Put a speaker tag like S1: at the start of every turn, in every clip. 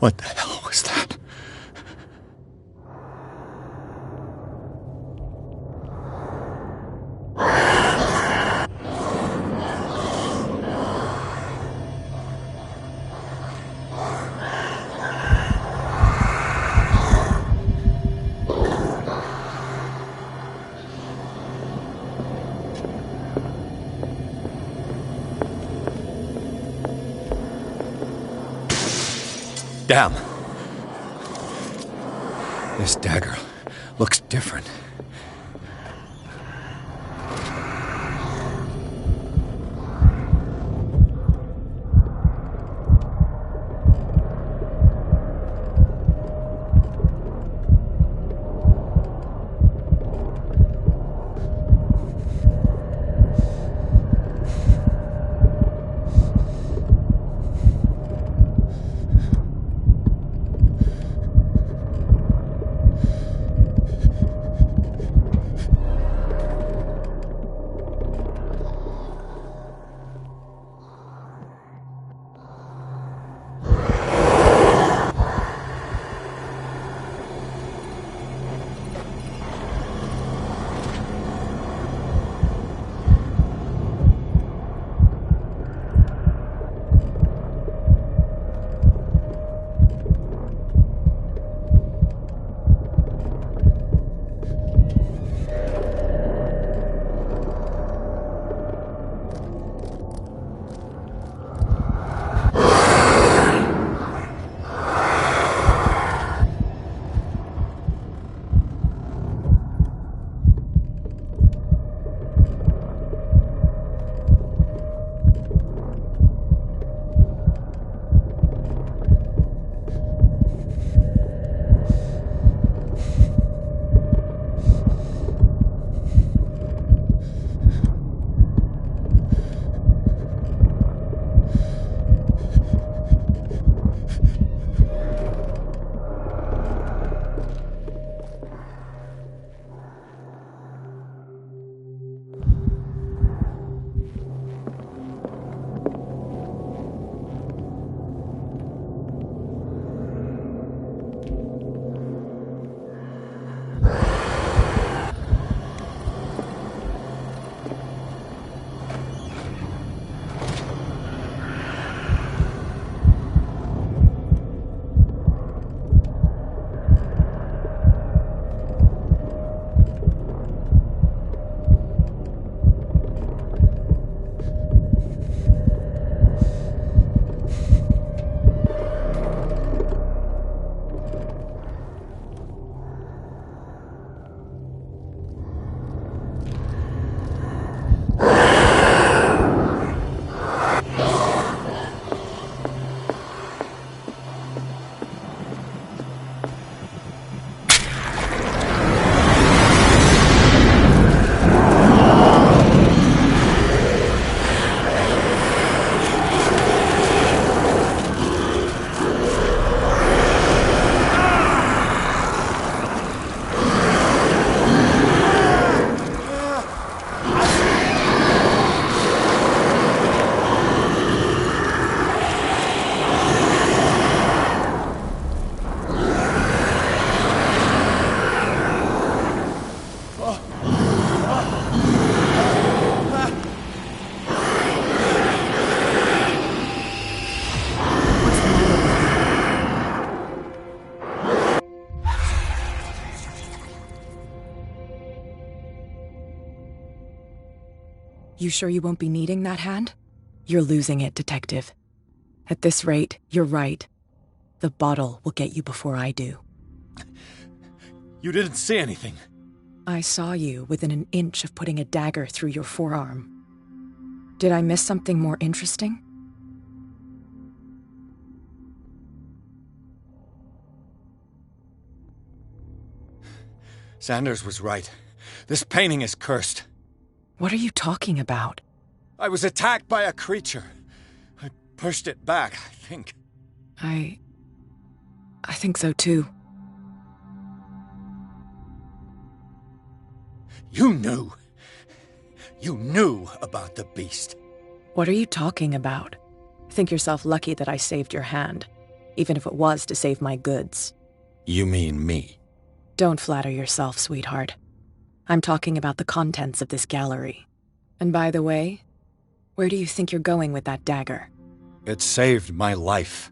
S1: What the hell was that? Damn. This dagger looks different.
S2: You sure you won't be needing that hand? You're losing it, Detective. At this rate, you're right. The bottle will get you before I do.
S1: You didn't see anything.
S2: I saw you within an inch of putting a dagger through your forearm. Did I miss something more interesting?
S1: Sanders was right. This painting is cursed.
S2: What are you talking about?
S1: I was attacked by a creature. I pushed it back, I think.
S2: I think so too.
S1: You knew. You knew about the beast.
S2: What are you talking about? Think yourself lucky that I saved your hand. even if it was to save my goods.
S1: You mean me?
S2: Don't flatter yourself, sweetheart. I'm talking about the contents of this gallery. And by the way, where do you think you're going with that dagger?
S1: It saved my life.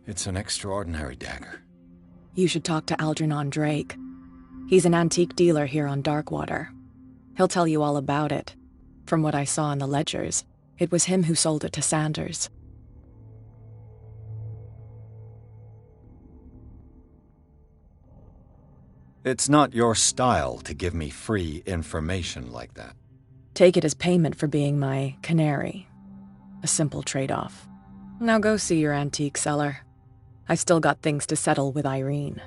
S1: It's an extraordinary dagger.
S2: You should talk to Algernon Drake. He's an antique dealer here on Darkwater. He'll tell you all about it. From what I saw in the ledgers, it was him who sold it to Sanders.
S1: It's not your style to give me free information like that.
S2: Take it as payment for being my canary. A simple trade-off. Now go see your antique seller. I still got things to settle with Irene.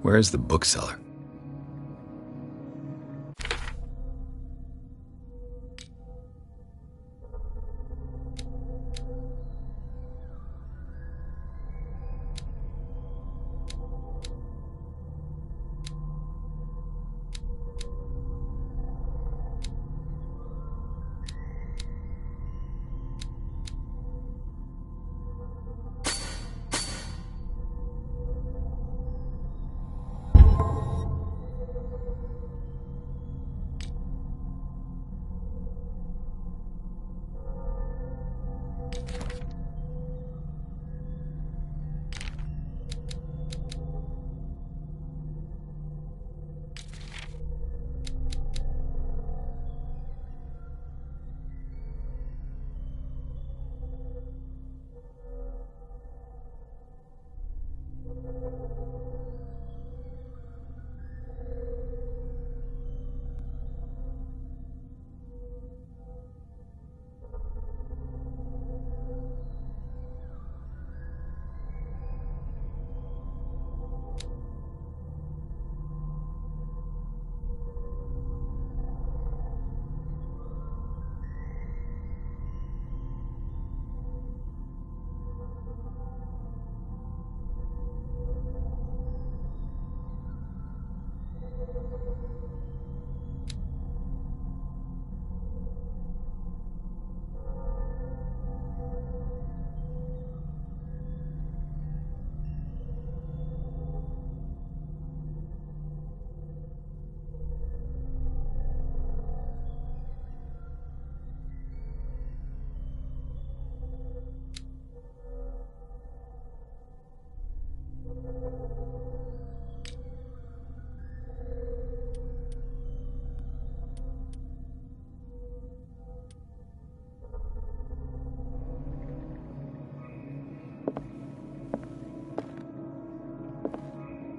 S1: Where's the bookseller?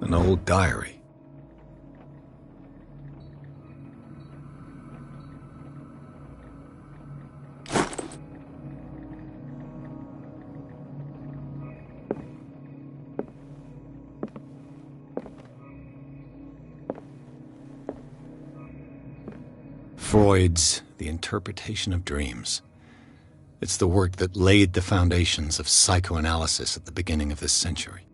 S1: An old diary. Freud's The Interpretation of Dreams. It's the work that laid the foundations of psychoanalysis at the beginning of this century.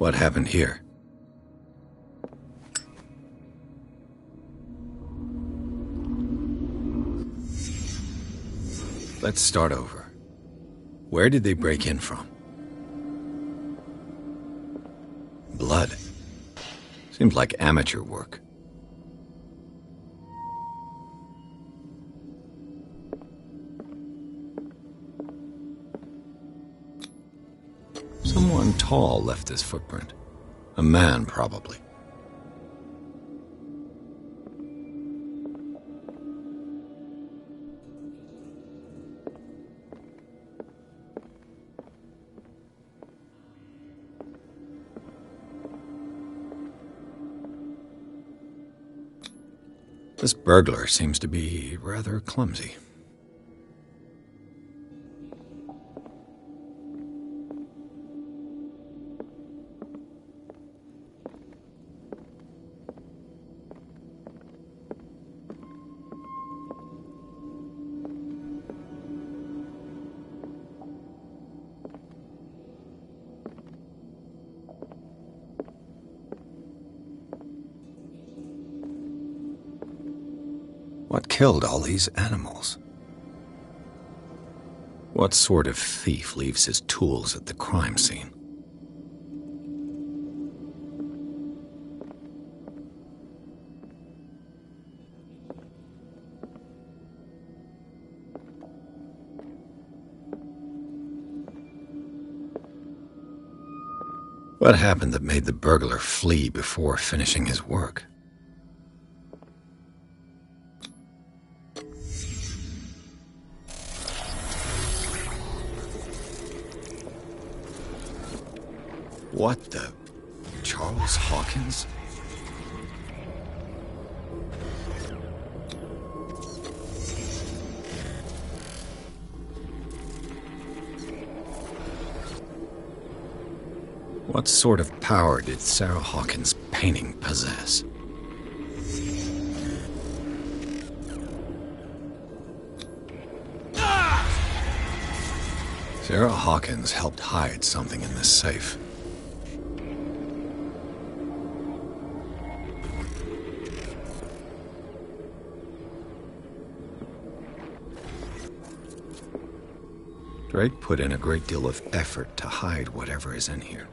S1: What happened here? Let's start over. Where did they break in from? Blood. Seems like amateur work. Someone tall left this footprint. A man, probably. This burglar seems to be rather clumsy. What killed all these animals? What sort of thief leaves his tools at the crime scene? What happened that made the burglar flee before finishing his work? What the... Charles Hawkins? What sort of power did Sarah Hawkins' painting possess? Sarah Hawkins helped hide something in this safe. Drake put in a great deal of effort to hide whatever is in here.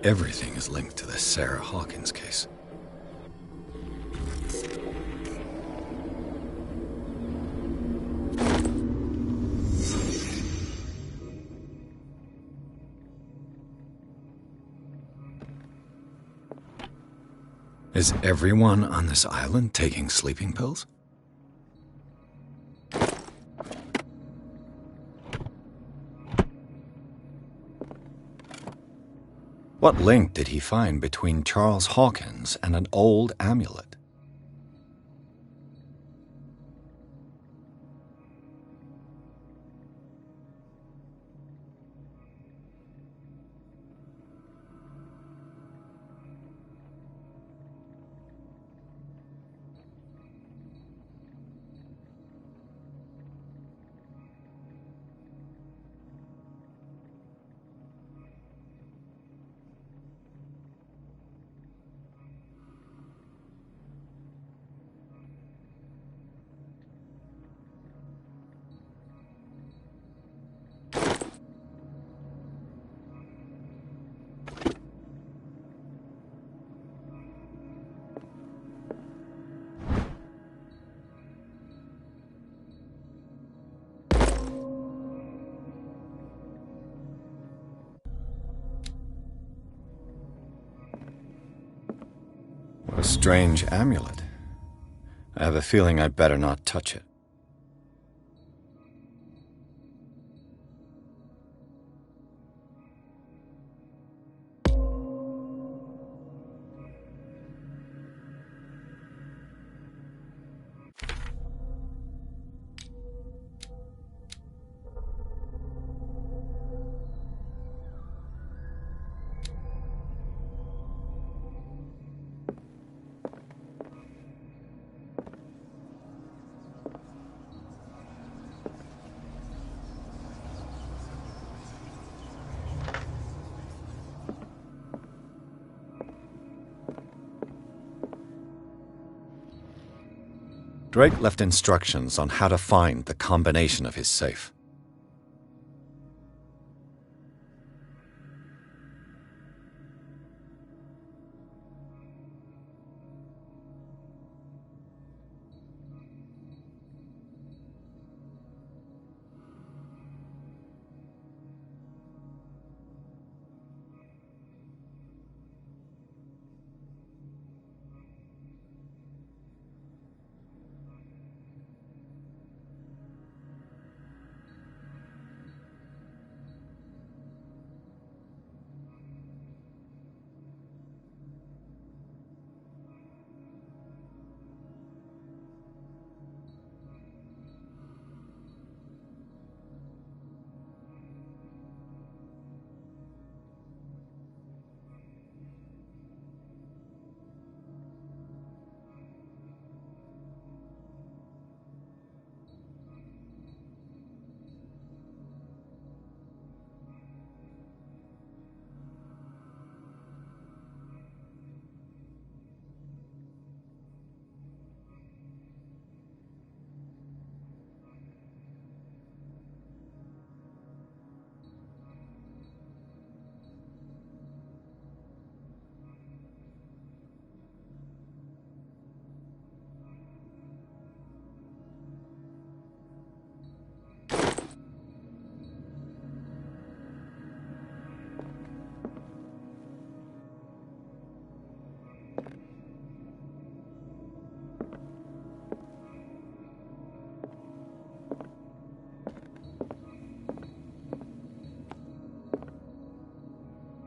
S1: Everything is linked to the Sarah Hawkins case. Is everyone on this island taking sleeping pills? What link did he find between Charles Hawkins and an old amulet? What a strange amulet. I have a feeling I'd better not touch it. Drake left instructions on how to find the combination of his safe.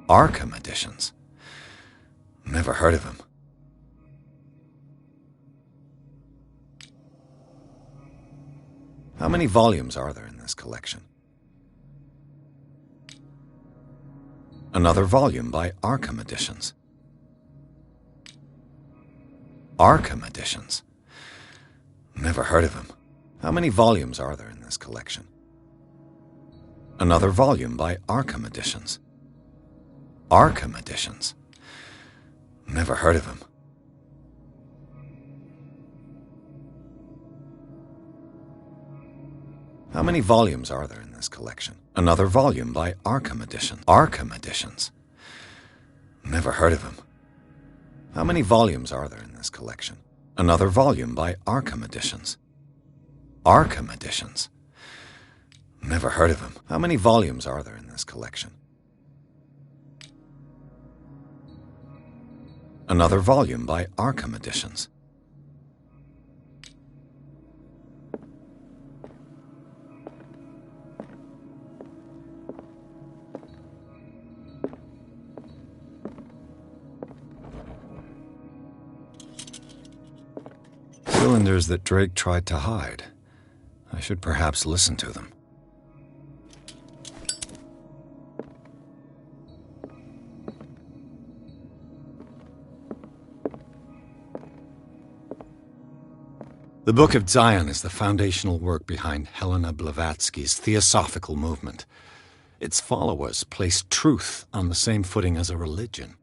S1: Arkham editions. Never heard of him. How many volumes are there in this collection? Another volume by Arkham Editions. Arkham Editions. Never heard of him. How many volumes are there in this collection? Another volume by Arkham Editions. Arkham Editions. Never heard of him. How many volumes are there in this collection? Another volume by Arkham Editions. Arkham Editions. Never heard of him. How many volumes are there in this collection? Another volume by Arkham Editions. Arkham Editions. Never heard of him. How many volumes are there in this collection? Another volume by Arkham Editions. Cylinders that Drake tried to hide. I should perhaps listen to them. The Book of Zion is the foundational work behind Helena Blavatsky's Theosophical movement. Its followers place truth on the same footing as a religion.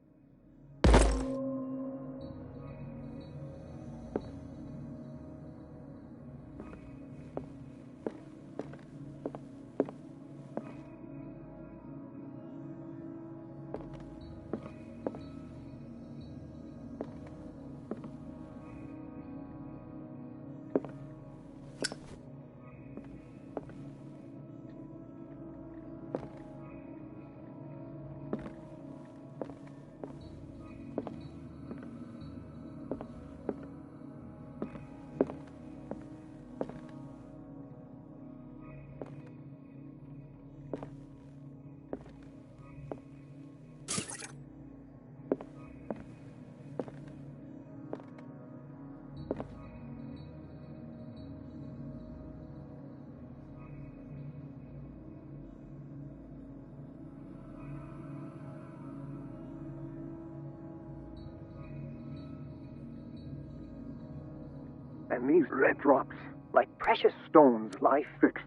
S3: And these red drops, like precious stones, lie fixed,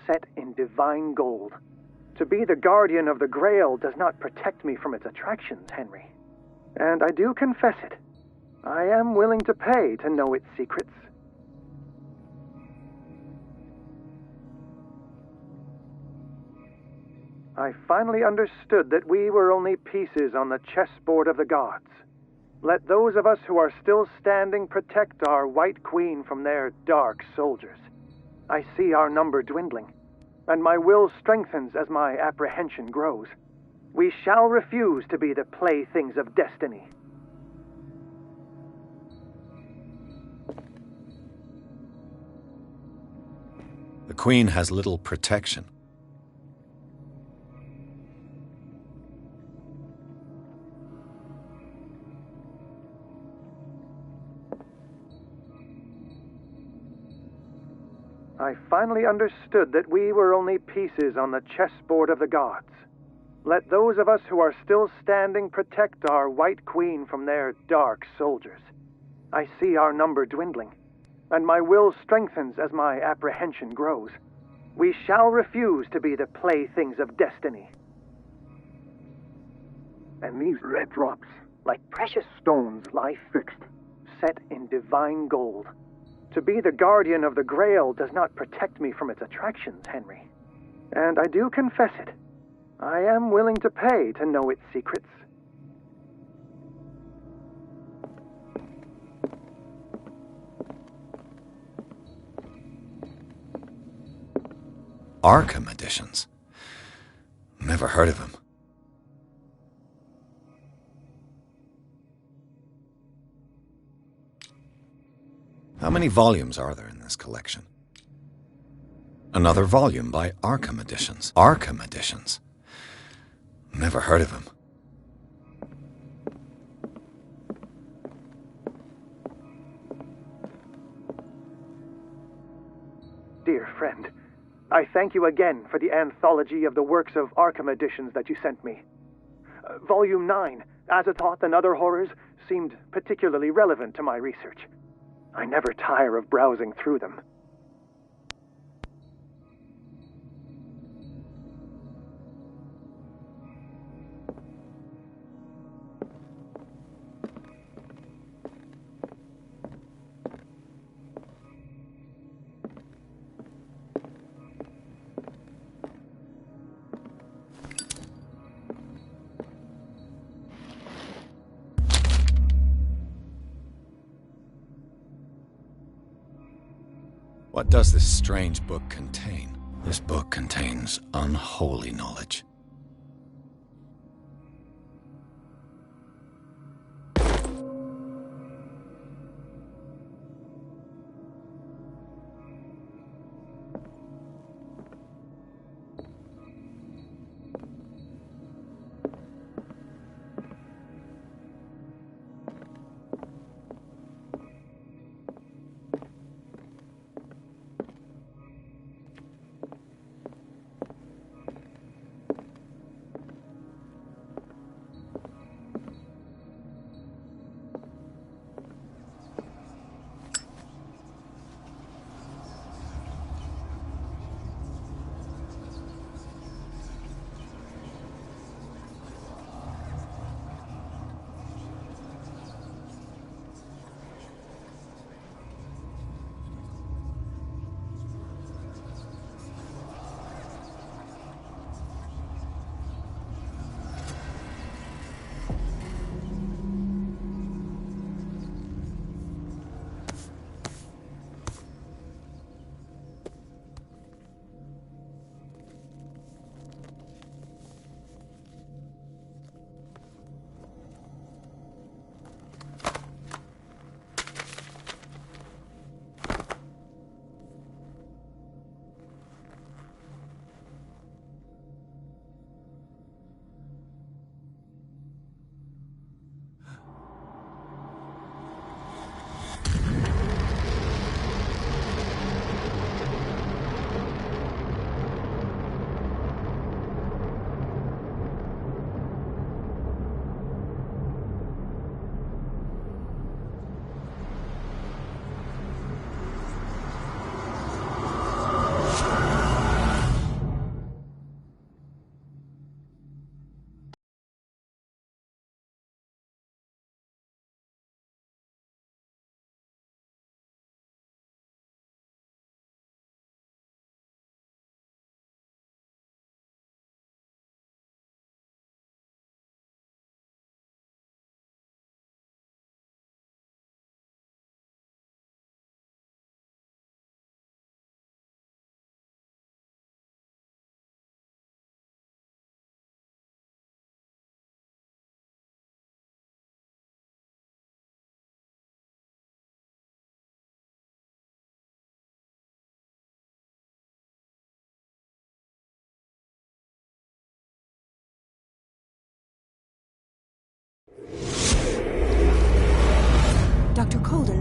S3: set in divine gold. To be the guardian of the Grail does not protect me from its attractions, Henry. And I do confess it. I am willing to pay to know its secrets. I finally understood that we were only pieces on the chessboard of the gods. Let those of us who are still standing protect our White Queen from their dark soldiers. I see our number dwindling, and my will strengthens as my apprehension grows. We shall refuse to be the playthings of destiny.
S1: The Queen has little protection.
S3: I finally understood that we were only pieces on the chessboard of the gods. Let those of us who are still standing protect our White Queen from their dark soldiers. I see our number dwindling, and my will strengthens as my apprehension grows. We shall refuse to be the playthings of destiny. And these red drops, like precious stones, lie fixed, set in divine gold. To be the guardian of the Grail does not protect me from its attractions, Henry. And I do confess it. I am willing to pay to know its secrets.
S1: Arkham editions. Never heard of them. How many volumes are there in this collection? Another volume by Arkham Editions. Arkham Editions. Never heard of them.
S3: Dear friend, I thank you again for the anthology of the works of Arkham Editions that you sent me. Volume 9, Azathoth and Other Horrors, seemed particularly relevant to my research. I never tire of browsing through them.
S1: What does this strange book contain? This book contains unholy knowledge.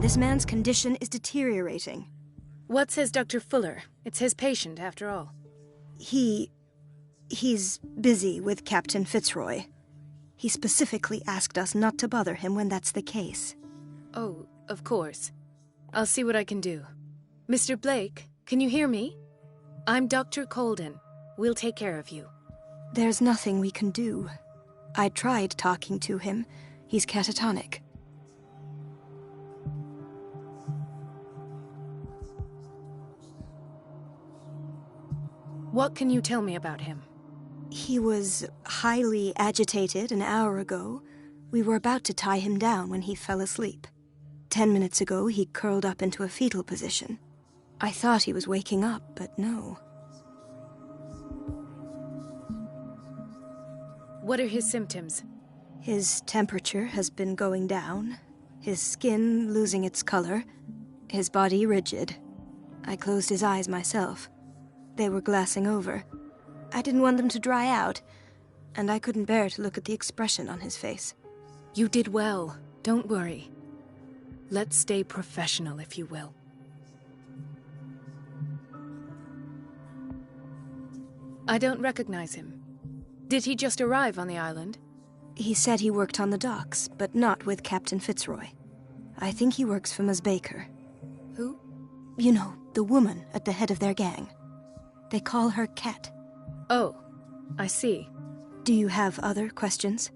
S4: This man's condition is deteriorating.
S2: What says Dr. Fuller? It's his patient, after all.
S4: He's busy with Captain Fitzroy. He specifically asked us not to bother him when that's the case.
S2: Oh, of course. I'll see what I can do. Mr. Blake, can you hear me? I'm Dr. Colden. We'll take care of you.
S4: There's nothing we can do. I tried talking to him. He's catatonic.
S2: What can you tell me about him?
S4: He was highly agitated an hour ago. We were about to tie him down when he fell asleep. 10 minutes ago, he curled up into a fetal position. I thought he was waking up, but no.
S2: What are his symptoms?
S4: His temperature has been going down, his skin losing its color, his body rigid. I closed his eyes myself. They were glassing over. I didn't want them to dry out, and I couldn't bear to look at the expression on his face.
S2: You did well. Don't worry. Let's stay professional, if you will. I don't recognize him. Did he just arrive on the island?
S4: He said he worked on the docks, but not with Captain Fitzroy. I think he works for Ms. Baker.
S2: Who?
S4: You know, the woman at the head of their gang. They call her Cat.
S2: Oh, I see.
S4: Do you have other questions?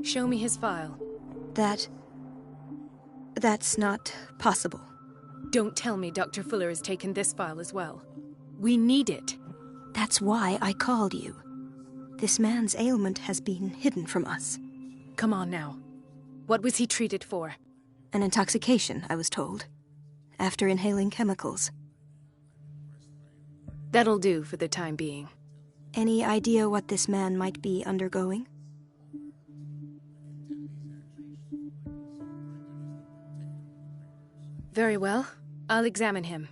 S2: Show me his file.
S4: That's not possible.
S2: Don't tell me Dr. Fuller has taken this file as well. We need it.
S4: That's why I called you. This man's ailment has been hidden from us.
S2: Come on now. What was he treated for?
S4: An intoxication, I was told. After inhaling chemicals.
S2: That'll do for the time being.
S4: Any idea what this man might be undergoing?
S2: Very well. I'll examine him.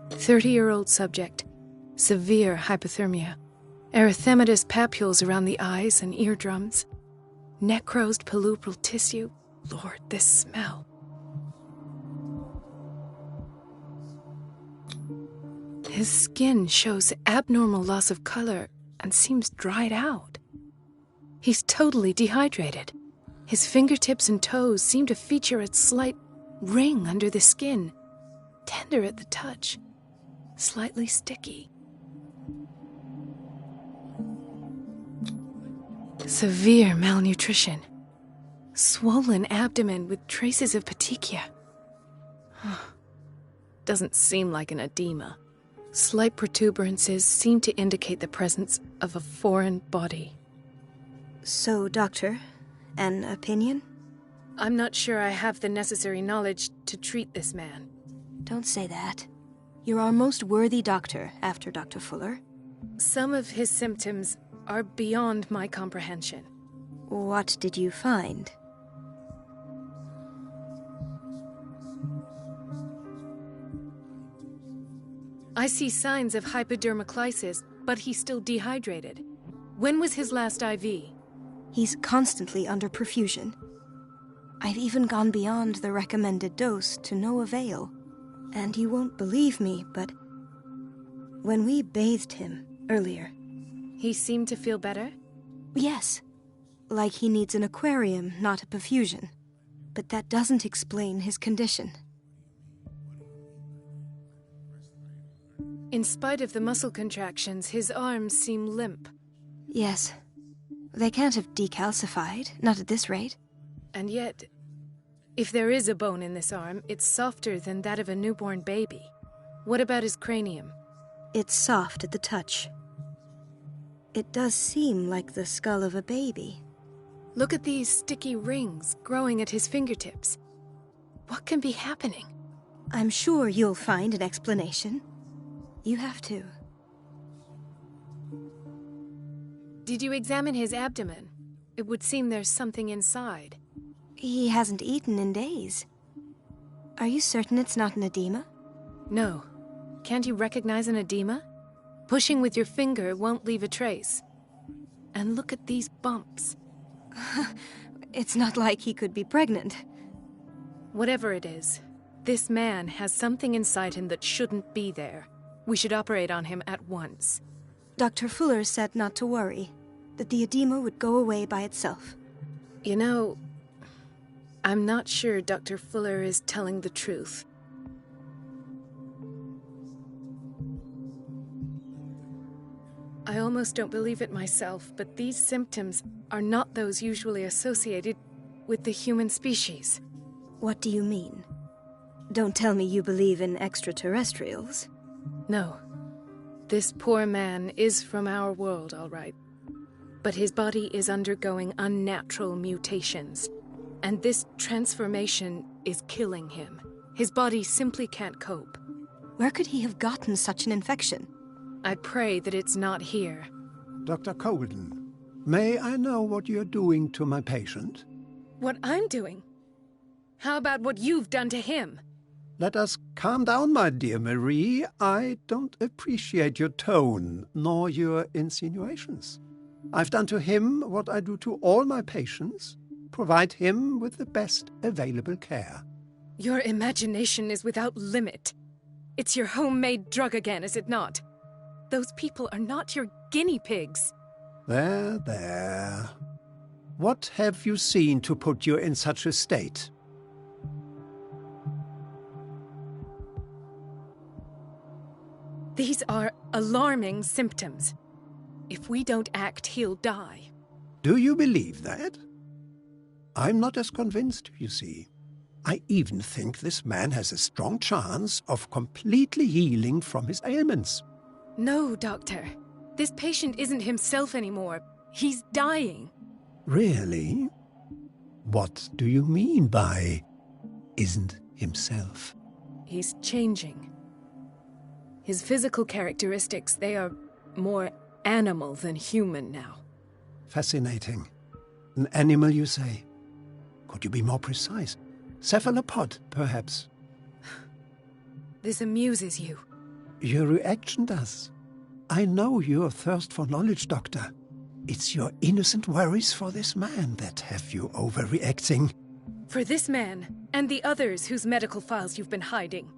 S2: "30-year-old subject. Severe hypothermia. Erythematous papules around the eyes and eardrums. Necrosed palpebral tissue. Lord, this smell. His skin shows abnormal loss of color and seems dried out. He's totally dehydrated. His fingertips and toes seem to feature a slight ring under the skin, tender at the touch, slightly sticky. Severe malnutrition. Swollen abdomen with traces of petechia. Doesn't seem like an edema. Slight protuberances seem to indicate the presence of a foreign body.
S4: So, Doctor, an opinion?
S2: I'm not sure I have the necessary knowledge to treat this man.
S4: Don't say that. You're our most worthy doctor after Dr. Fuller.
S2: Some of his symptoms are beyond my comprehension.
S4: What did you find?
S2: I see signs of hypodermoclysis, but he's still dehydrated. When was his last IV?
S4: He's constantly under perfusion. I've even gone beyond the recommended dose to no avail. And you won't believe me, but when we bathed him earlier...
S2: He seemed to feel better?
S4: Yes. Like he needs an aquarium, not a perfusion. But that doesn't explain his condition.
S2: In spite of the muscle contractions, his arms seem limp.
S4: Yes. They can't have decalcified, not at this rate.
S2: And yet, if there is a bone in this arm, it's softer than that of a newborn baby. What about his cranium?
S4: It's soft at the touch. It does seem like the skull of a baby.
S2: Look at these sticky rings growing at his fingertips. What can be happening?
S4: I'm sure you'll find an explanation. You have to.
S2: Did you examine his abdomen? It would seem there's something inside.
S4: He hasn't eaten in days. Are you certain it's not an edema?
S2: No. Can't you recognize an edema? Pushing with your finger won't leave a trace. And look at these bumps.
S4: It's not like he could be pregnant.
S2: Whatever it is, this man has something inside him that shouldn't be there. We should operate on him at once.
S4: Dr. Fuller said not to worry, that the edema would go away by itself.
S2: You know, I'm not sure Dr. Fuller is telling the truth. I almost don't believe it myself, but these symptoms are not those usually associated with the human species.
S4: What do you mean? Don't tell me you believe in extraterrestrials.
S2: No. This poor man is from our world, all right. But his body is undergoing unnatural mutations. And this transformation is killing him. His body simply can't cope.
S4: Where could he have gotten such an infection?
S2: I pray that it's not here.
S5: Dr. Colden, may I know what you're doing to my patient?
S2: What I'm doing? How about what you've done to him?
S5: Let us calm down, my dear Marie. I don't appreciate your tone, nor your insinuations. I've done to him what I do to all my patients. Provide him with the best available care.
S2: Your imagination is without limit. It's your homemade drug again, is it not? Those people are not your guinea pigs.
S5: There, there. What have you seen to put you in such a state?
S2: These are alarming symptoms. If we don't act, he'll die.
S5: Do you believe that? I'm not as convinced, you see. I even think this man has a strong chance of completely healing from his ailments.
S2: No, Doctor. This patient isn't himself anymore. He's dying.
S5: Really? What do you mean by isn't himself?
S2: He's changing. His physical characteristics, they are more animal than human now.
S5: Fascinating. An animal, you say? Could you be more precise? Cephalopod, perhaps?
S2: This amuses you.
S5: Your reaction does. I know your thirst for knowledge, Doctor. It's your innocent worries for this man that have you overreacting.
S2: For this man, and the others whose medical files you've been hiding.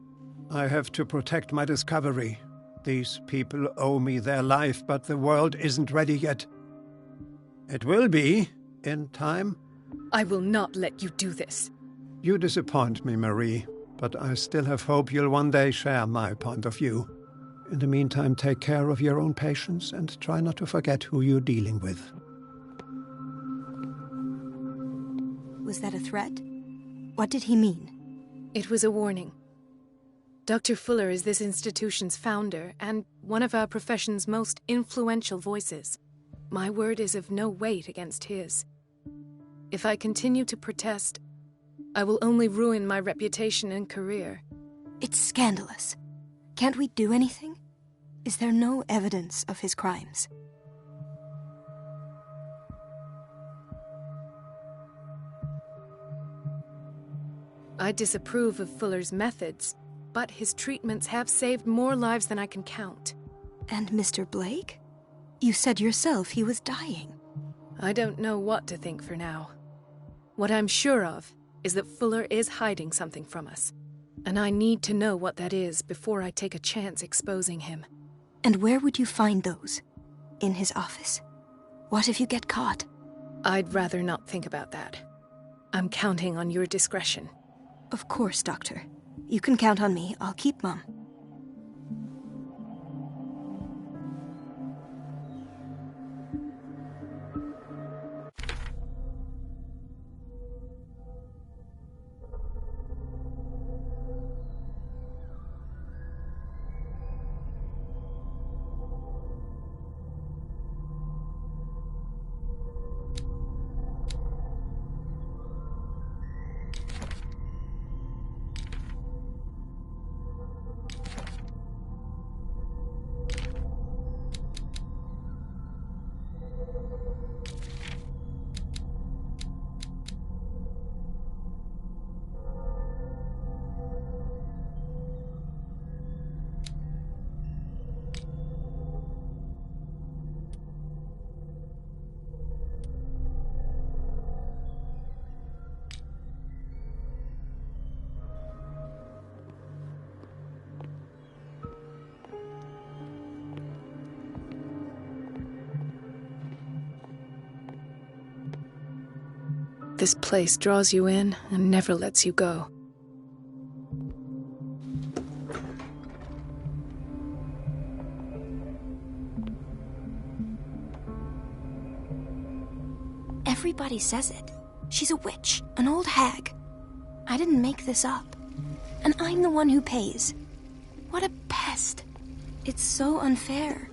S5: I have to protect my discovery. These people owe me their life, but the world isn't ready yet. It will be, in time.
S2: I will not let you do this.
S5: You disappoint me, Marie, but I still have hope you'll one day share my point of view. In the meantime, take care of your own patients and try not to forget who you're dealing with.
S4: Was that a threat? What did he mean?
S2: It was a warning. Dr. Fuller is this institution's founder and one of our profession's most influential voices. My word is of no weight against his. If I continue to protest, I will only ruin my reputation and career.
S4: It's scandalous. Can't we do anything? Is there no evidence of his crimes?
S2: I disapprove of Fuller's methods, but his treatments have saved more lives than I can count.
S4: And Mr. Blake? You said yourself he was dying.
S2: I don't know what to think for now. What I'm sure of is that Fuller is hiding something from us. And I need to know what that is before I take a chance exposing him.
S4: And where would you find those? In his office? What if you get caught?
S2: I'd rather not think about that. I'm counting on your discretion.
S4: Of course, Doctor. You can count on me. I'll keep Mum.
S2: This place draws you in and never lets you go.
S4: Everybody says it. She's a witch, an old hag. I didn't make this up. And I'm the one who pays. What a pest. It's so unfair.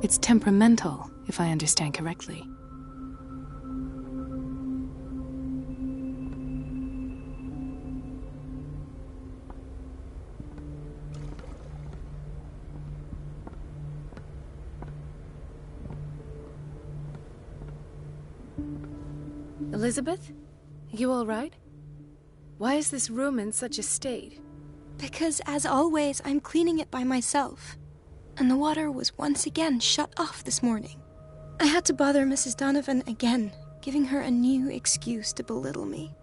S2: It's temperamental, if I understand correctly. Elizabeth? You all right? Why is this room in such a state?
S4: Because, as always, I'm cleaning it by myself. And the water was once again shut off this morning. I had to bother Mrs. Donovan again, giving her a new excuse to belittle me.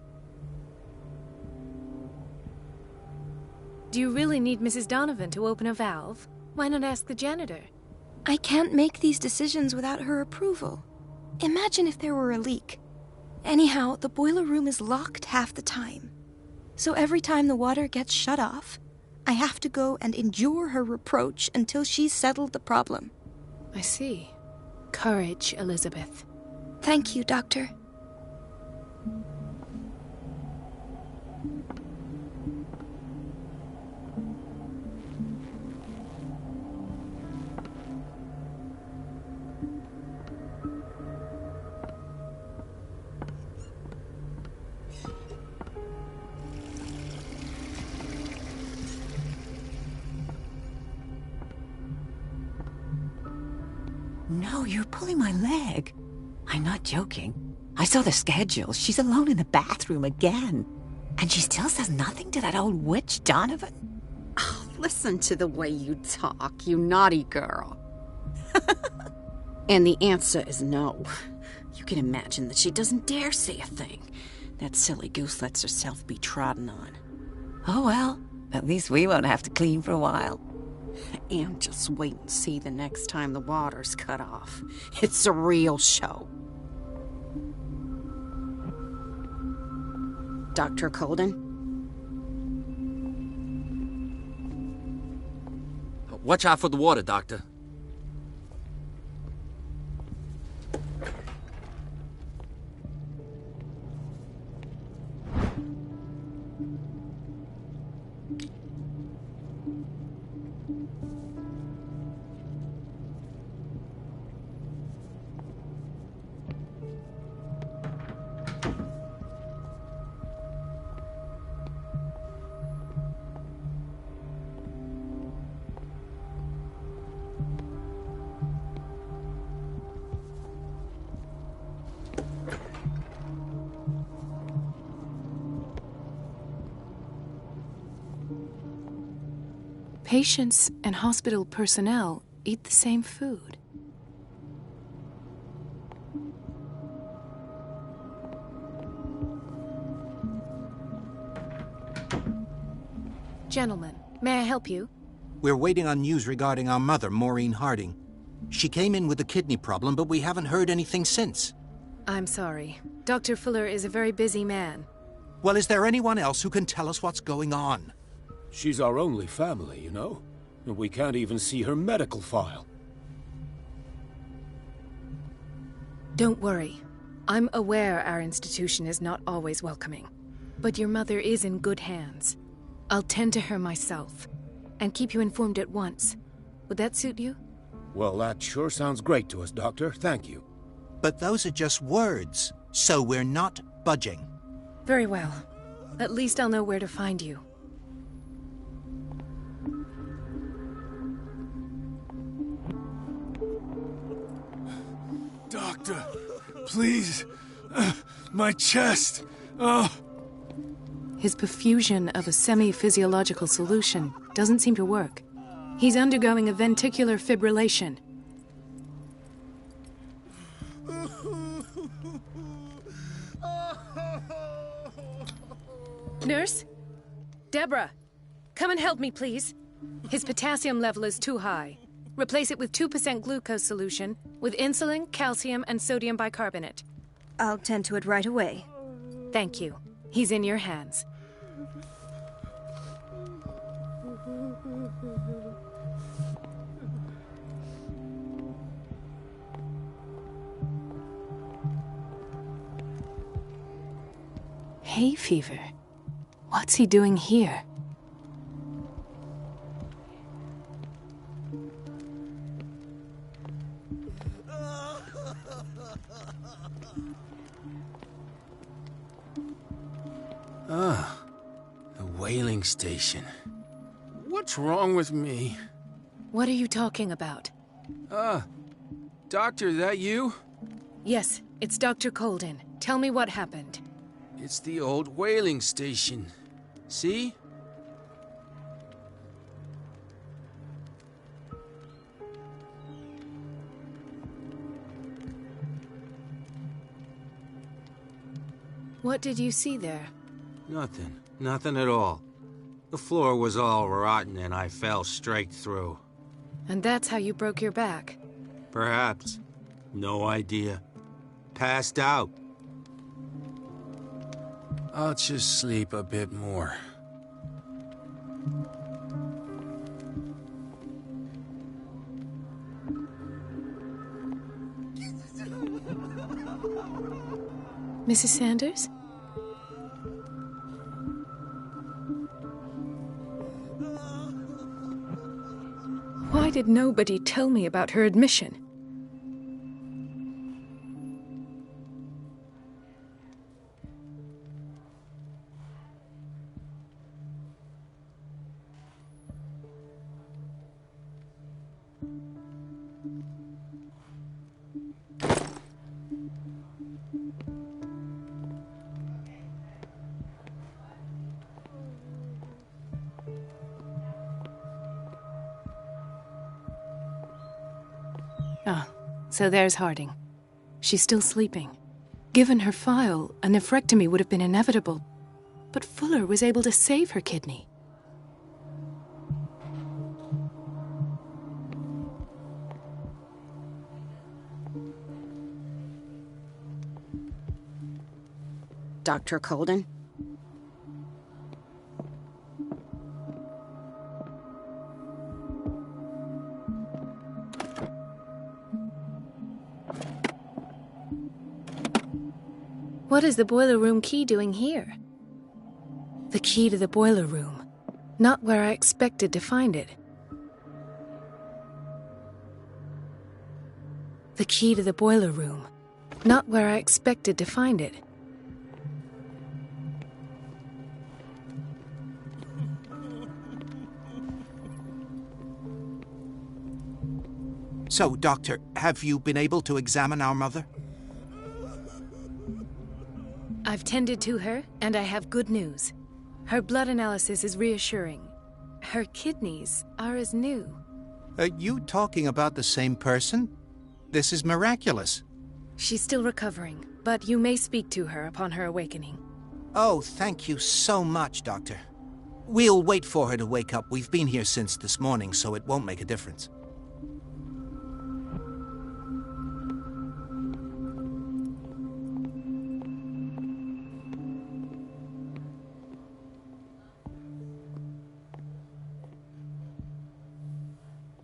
S2: Do you really need Mrs. Donovan to open a valve? Why not ask the janitor?
S4: I can't make these decisions without her approval. Imagine if there were a leak. Anyhow, the boiler room is locked half the time. So every time the water gets shut off, I have to go and endure her reproach until she's settled the problem.
S2: I see. Courage, Elizabeth.
S4: Thank you, Doctor.
S6: No, you're pulling my leg. I'm not joking. I saw the schedule. She's alone in the bathroom again. And she still says nothing to that old witch Donovan.
S7: Oh, listen to the way you talk, you naughty girl. And the answer is no. You can imagine that she doesn't dare say a thing. That silly goose lets herself be trodden on.
S6: Oh well, at least we won't have to clean for a while.
S7: And just wait and see the next time the water's cut off. It's a real show. Dr. Colden?
S8: Watch out for the water, Doctor.
S2: Patients and hospital personnel eat the same food. Gentlemen, may I help you?
S9: We're waiting on news regarding our mother, Maureen Harding. She came in with a kidney problem, but we haven't heard anything since.
S2: I'm sorry. Dr. Fuller is a very busy man.
S9: Well, is there anyone else who can tell us what's going on?
S10: She's our only family, you know? And we can't even see her medical file.
S2: Don't worry. I'm aware our institution is not always welcoming. But your mother is in good hands. I'll tend to her myself, and keep you informed at once. Would that suit you?
S10: Well, that sure sounds great to us, Doctor. Thank you.
S9: But those are just words, so we're not budging.
S2: Very well. At least I'll know where to find you.
S11: Doctor, please. My chest. Oh.
S2: His perfusion of a semi-physiological solution doesn't seem to work. He's undergoing a ventricular fibrillation. Nurse? Deborah, come and help me, please. His potassium level is too high. Replace it with 2% glucose solution with insulin, calcium, and sodium bicarbonate.
S4: I'll tend to it right away.
S2: Thank you. He's in your hands. Hay fever? What's he doing here?
S11: Ah, the whaling station. What's wrong with me?
S2: What are you talking about?
S11: Doctor, that you?
S2: Yes, it's Dr. Colden. Tell me what happened.
S11: It's the old whaling station. See?
S2: What did you see there?
S9: Nothing. Nothing at all. The floor was all rotten and I fell straight through.
S2: And that's how you broke your back?
S9: Perhaps. No idea. Passed out.
S11: I'll just sleep a bit more.
S2: Mrs. Sanders? Why did nobody tell me about her admission? So there's Harding. She's still sleeping. Given her file, a nephrectomy would have been inevitable. But Fuller was able to save her kidney.
S7: Dr. Colden?
S2: What is the boiler room key doing here? The key to the boiler room. Not where I expected to find it. The key to the boiler room. Not where I expected to find it.
S9: So, Doctor, have you been able to examine our mother?
S2: I've tended to her, and I have good news. Her blood analysis is reassuring. Her kidneys are as new.
S9: Are you talking about the same person? This is miraculous.
S2: She's still recovering, but you may speak to her upon her awakening.
S9: Oh, thank you so much, Doctor. We'll wait for her to wake up. We've been here since this morning, so it won't make a difference.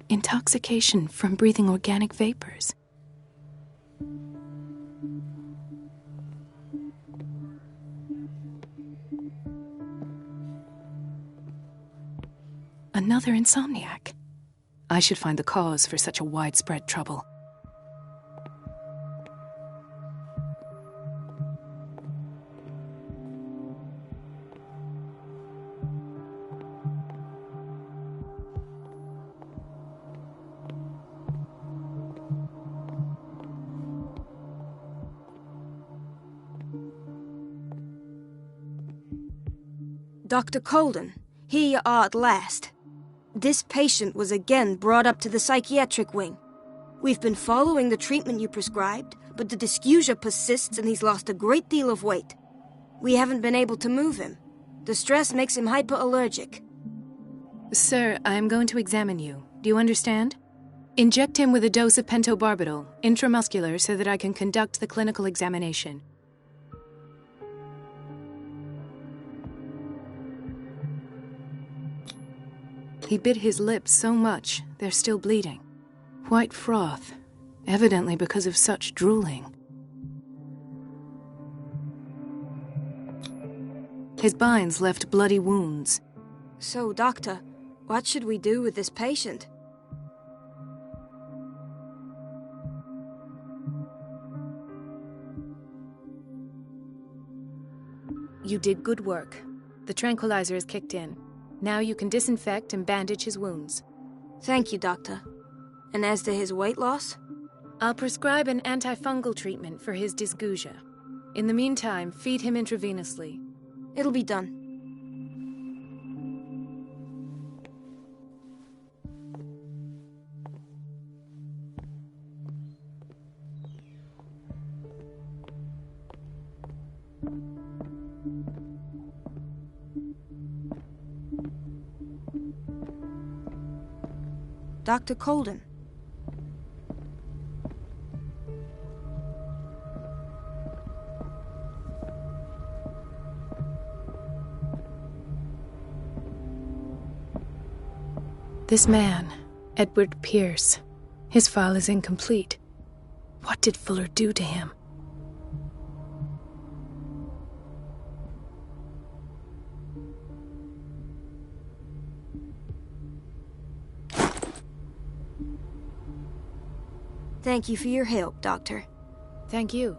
S2: Intoxication from breathing organic vapors. Another insomniac. I should find the cause for such a widespread trouble.
S4: Dr. Colden, here you are at last. This patient was again brought up to the psychiatric wing. We've been following the treatment you prescribed, but the dysgeusia persists and he's lost a great deal of weight. We haven't been able to move him. The stress makes him hyperallergic.
S2: Sir, I am going to examine you. Do you understand? Inject him with a dose of pentobarbital, intramuscular, so that I can conduct the clinical examination. He bit his lips so much, they're still bleeding. White froth, evidently because of such drooling. His binds left bloody wounds.
S4: So, Doctor, what should we do with this patient?
S2: You did good work. The tranquilizer is kicked in. Now you can disinfect and bandage his wounds.
S4: Thank you, Doctor. And as to his weight loss?
S2: I'll prescribe an antifungal treatment for his dysgeusia. In the meantime, feed him intravenously.
S4: It'll be done. Dr. Colden.
S2: This man, Edward Pierce, his file is incomplete. What did Fuller do to him?
S4: Thank you for your help, Doctor.
S2: Thank you.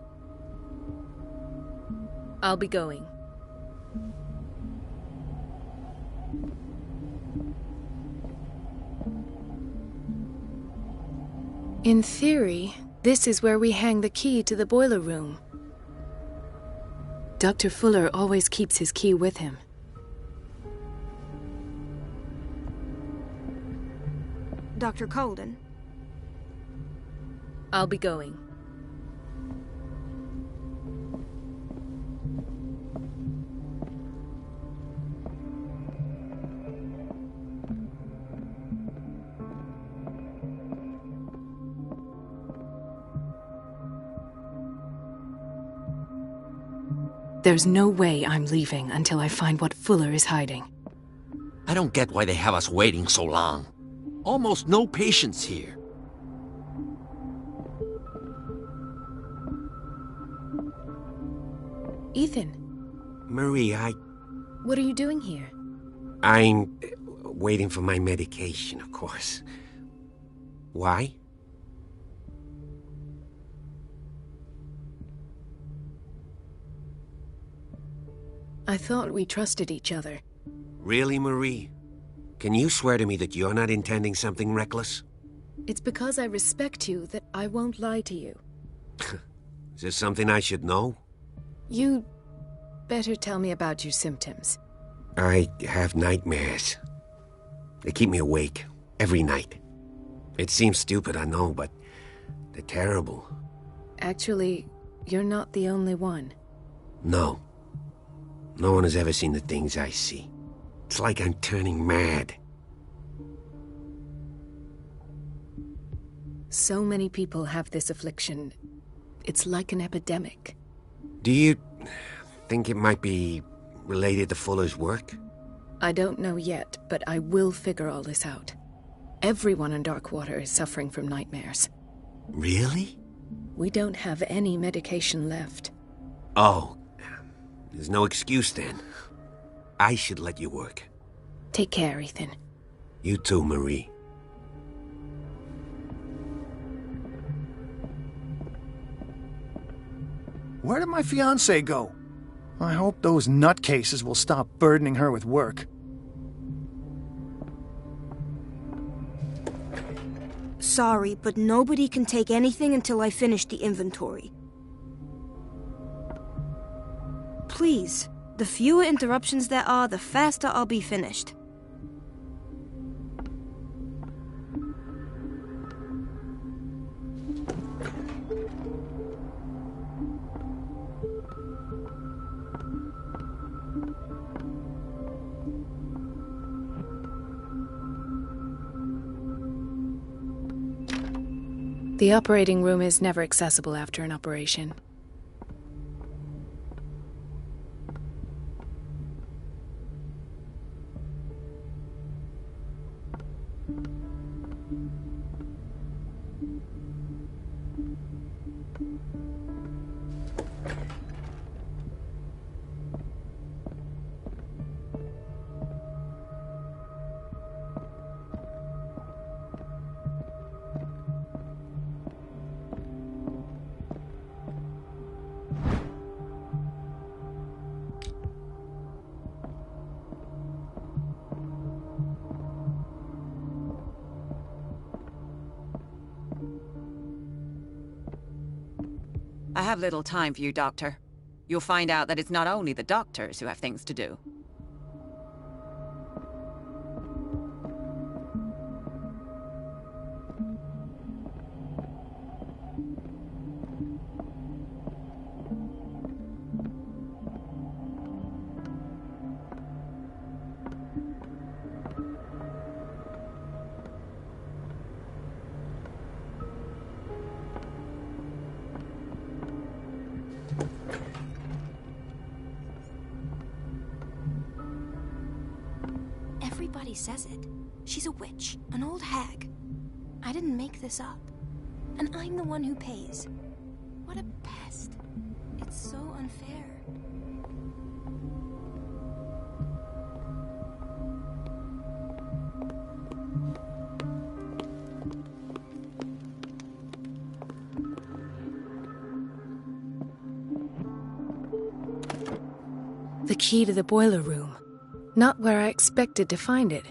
S2: I'll be going. In theory, this is where we hang the key to the boiler room. Dr. Fuller always keeps his key with him.
S4: Dr. Colden.
S2: I'll be going. There's no way I'm leaving until I find what Fuller is hiding.
S8: I don't get why they have us waiting so long. Almost no patients here.
S2: Ethan.
S12: Marie,
S2: What are you doing here?
S12: I'm waiting for my medication, of course. Why?
S2: I thought we trusted each other.
S12: Really, Marie? Can you swear to me that you're not intending something reckless?
S2: It's because I respect you that I won't lie to you.
S12: Is there something I should know?
S2: You better tell me about your symptoms.
S12: I have nightmares. They keep me awake every night. It seems stupid, I know, but they're terrible.
S2: Actually, you're not the only one.
S12: No. No one has ever seen the things I see. It's like I'm turning mad.
S2: So many people have this affliction. It's like an epidemic.
S12: Do you think it might be related to Fuller's work?
S2: I don't know yet, but I will figure all this out. Everyone in Darkwater is suffering from nightmares.
S12: Really?
S2: We don't have any medication left.
S12: Oh, there's no excuse then. I should let you work.
S2: Take care, Ethan.
S12: You too, Marie.
S3: Where did my fiancée go? I hope those nutcases will stop burdening her with work.
S4: Sorry, but nobody can take anything until I finish the inventory. Please, the fewer interruptions there are, the faster I'll be finished.
S2: The operating room is never accessible after an operation.
S6: I have little time for you, Doctor. You'll find out that it's not only the doctors who have things to do.
S4: Everybody says it. She's a witch, an old hag. I didn't make this up. And I'm the one who pays. What a pest. It's so unfair.
S2: The key to the boiler room. Not where I expected to find it.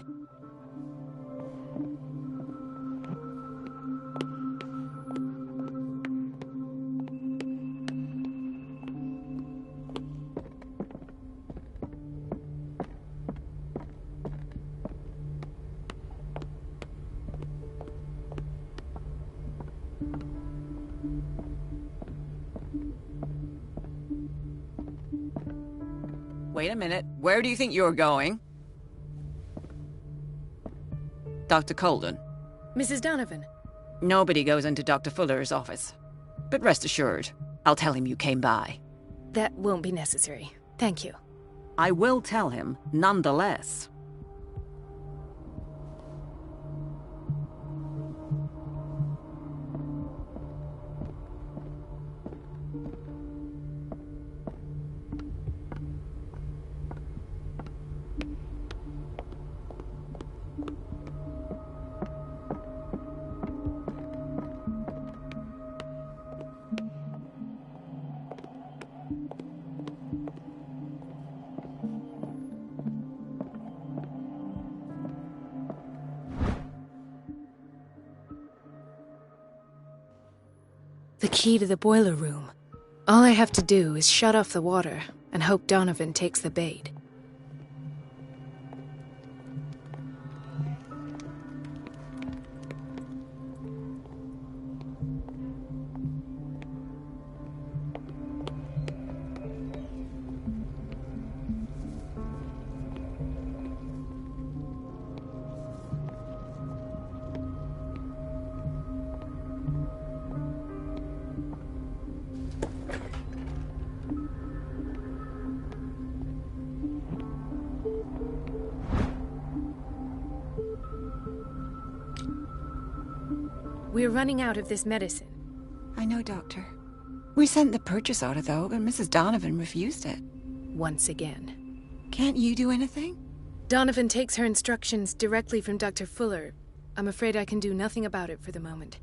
S6: Wait a minute. Where do you think you're going? Dr. Colden.
S2: Mrs. Donovan.
S6: Nobody goes into Dr. Fuller's office. But rest assured, I'll tell him you came by.
S2: That won't be necessary. Thank you.
S6: I will tell him, nonetheless.
S2: The key to the boiler room. All I have to do is shut off the water and hope Donovan takes the bait. We're running out of this medicine.
S6: I know, Doctor. We sent the purchase order, though, but Mrs. Donovan refused it.
S2: Once again.
S6: Can't you do anything?
S2: Donovan takes her instructions directly from Dr. Fuller. I'm afraid I can do nothing about it for the moment.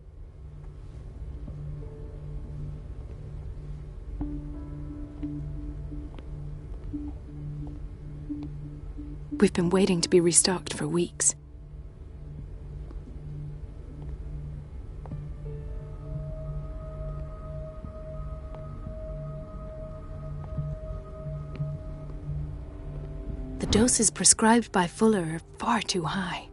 S2: We've been waiting to be restocked for weeks. The doses prescribed by Fuller are far too high.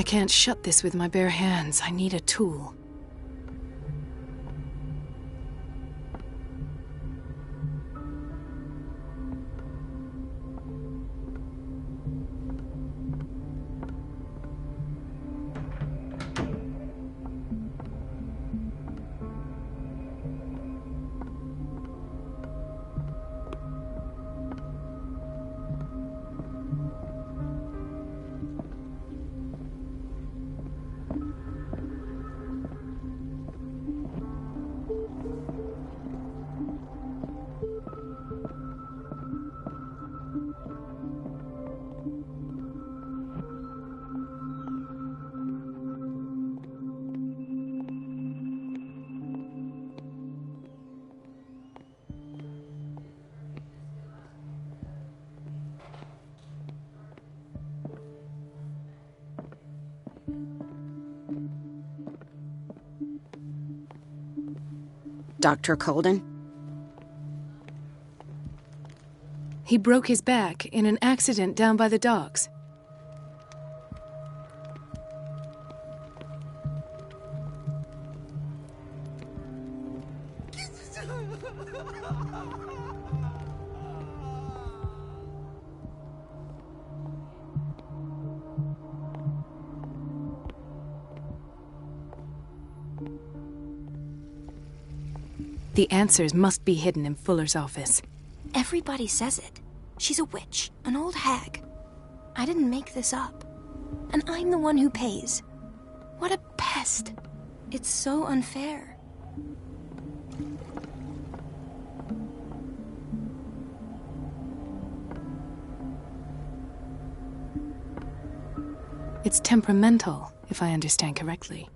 S2: can't shut this with my bare hands. I need a tool.
S7: Dr. Colden?
S2: He broke his back in an accident down by the docks. The answers must be hidden in Fuller's office.
S4: Everybody says it. She's a witch, an old hag. I didn't make this up. And I'm the one who pays. What a pest. It's so unfair.
S2: It's temperamental, if I understand correctly.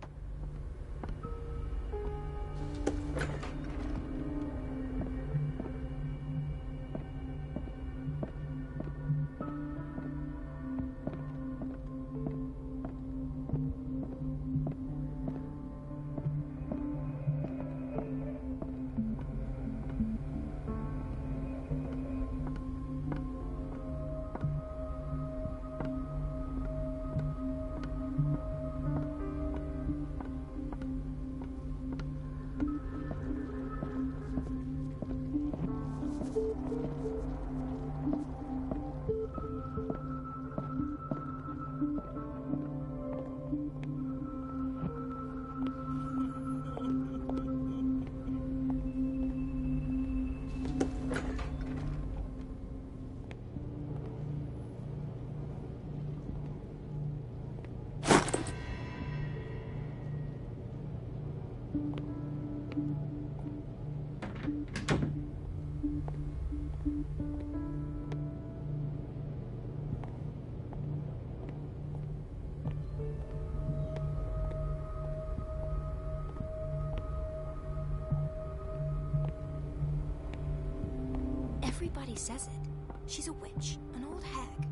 S4: Everybody says it. She's a witch, an old hag.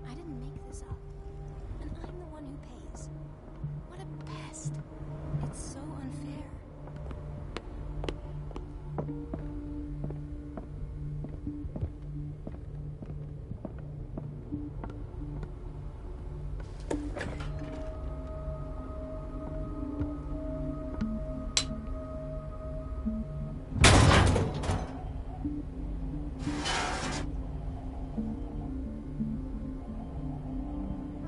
S4: I didn't make this up. And I'm the one who pays. What a pest. It's so unfair.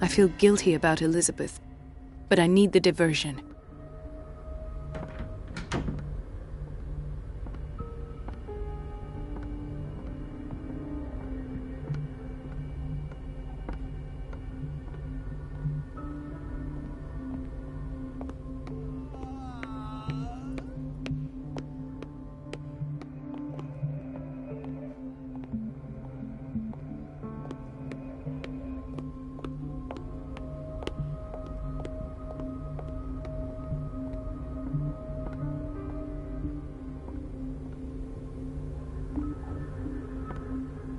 S2: I feel guilty about Elizabeth, but I need the diversion.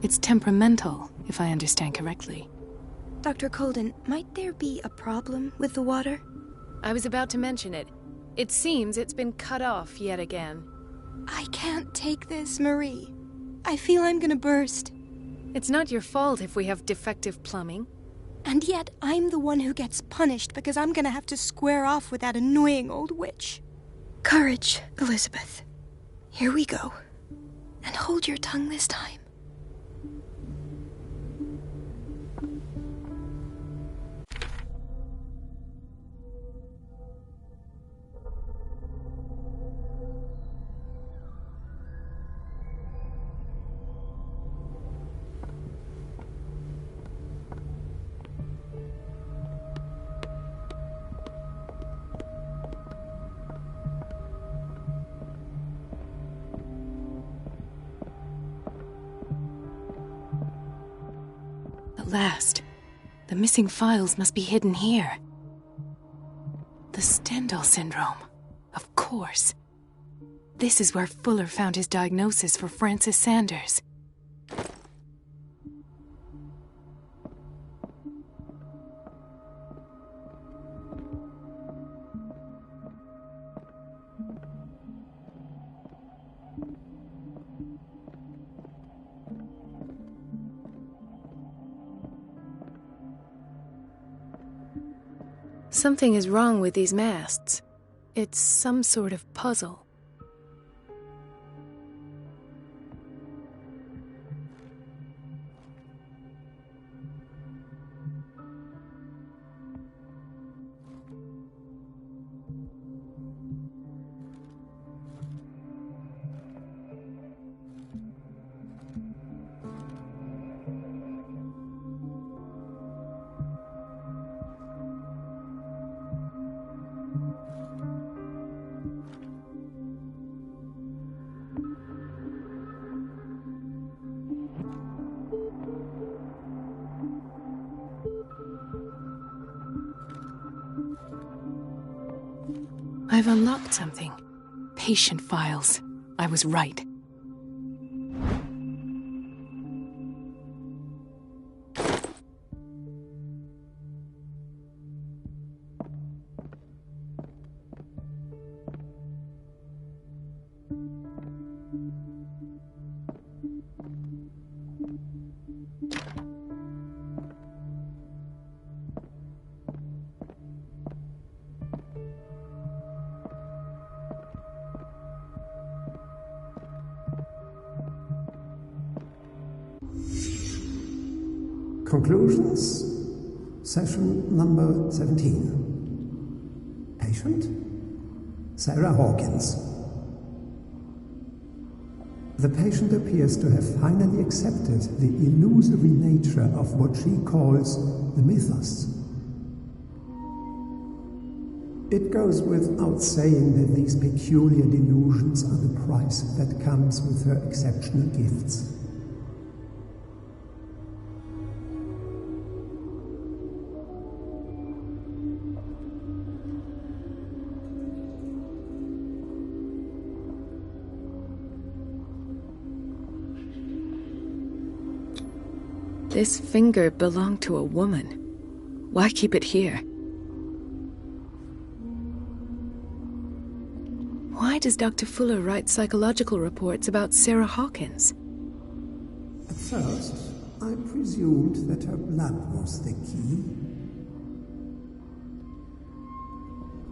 S2: It's temperamental, if I understand correctly.
S4: Dr. Colden, might there be a problem with the water?
S2: I was about to mention it. It seems it's been cut off yet again.
S4: I can't take this, Marie. I feel I'm gonna burst.
S2: It's not your fault if we have defective plumbing.
S4: And yet I'm the one who gets punished because I'm gonna have to square off with that annoying old witch. Courage, Elizabeth. Here we go. And hold your tongue this time.
S2: At last, the missing files must be hidden here. The Stendhal syndrome. Of course. This is where Fuller found his diagnosis for Francis Sanders. Something is wrong with these masts. It's some sort of puzzle. I've unlocked something. Patient files. I was right.
S5: Conclusions, session number 17. Patient, Sarah Hawkins. The patient appears to have finally accepted the illusory nature of what she calls the mythos. It goes without saying that these peculiar delusions are the price that comes with her exceptional gifts.
S2: This finger belonged to a woman. Why keep it here? Why does Dr. Fuller write psychological reports about Sarah Hawkins?
S5: At first, I presumed that her blood was the key.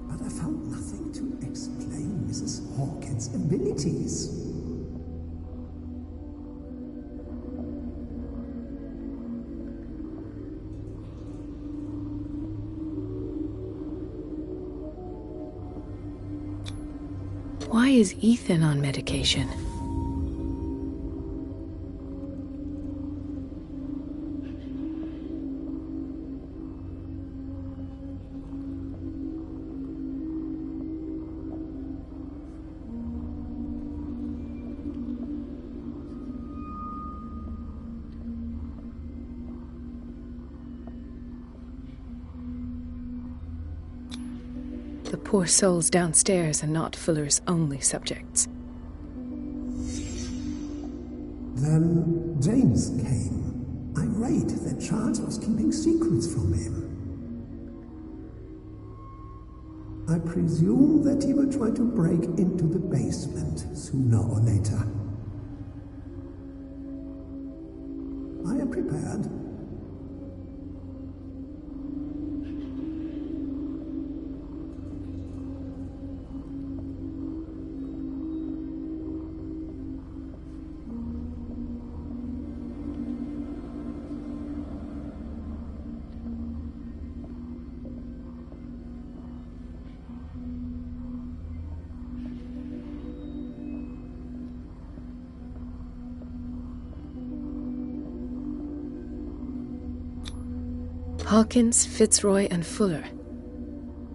S5: But I found nothing to explain Mrs. Hawkins' abilities.
S2: Why is Ethan on medication? The poor souls downstairs are not Fuller's only subjects.
S5: Then James came, irate that Charles was keeping secrets from him. I presume that he will try to break into the basement sooner or later. I am prepared.
S2: Hawkins, Fitzroy, and Fuller.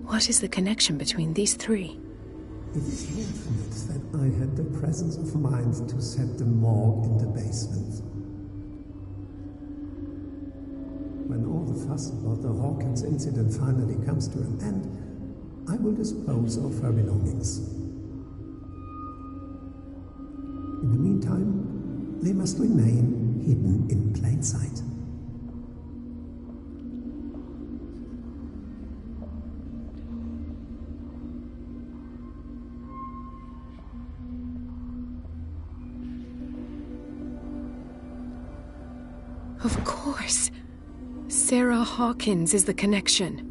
S2: What is the connection between these three?
S5: It is fortunate that I had the presence of mind to set the morgue in the basement. When all the fuss about the Hawkins incident finally comes to an end, I will dispose of her belongings. In the meantime, they must remain hidden in plain sight.
S2: Of course. Sarah Hawkins is the connection.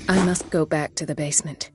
S2: I must go back to the basement.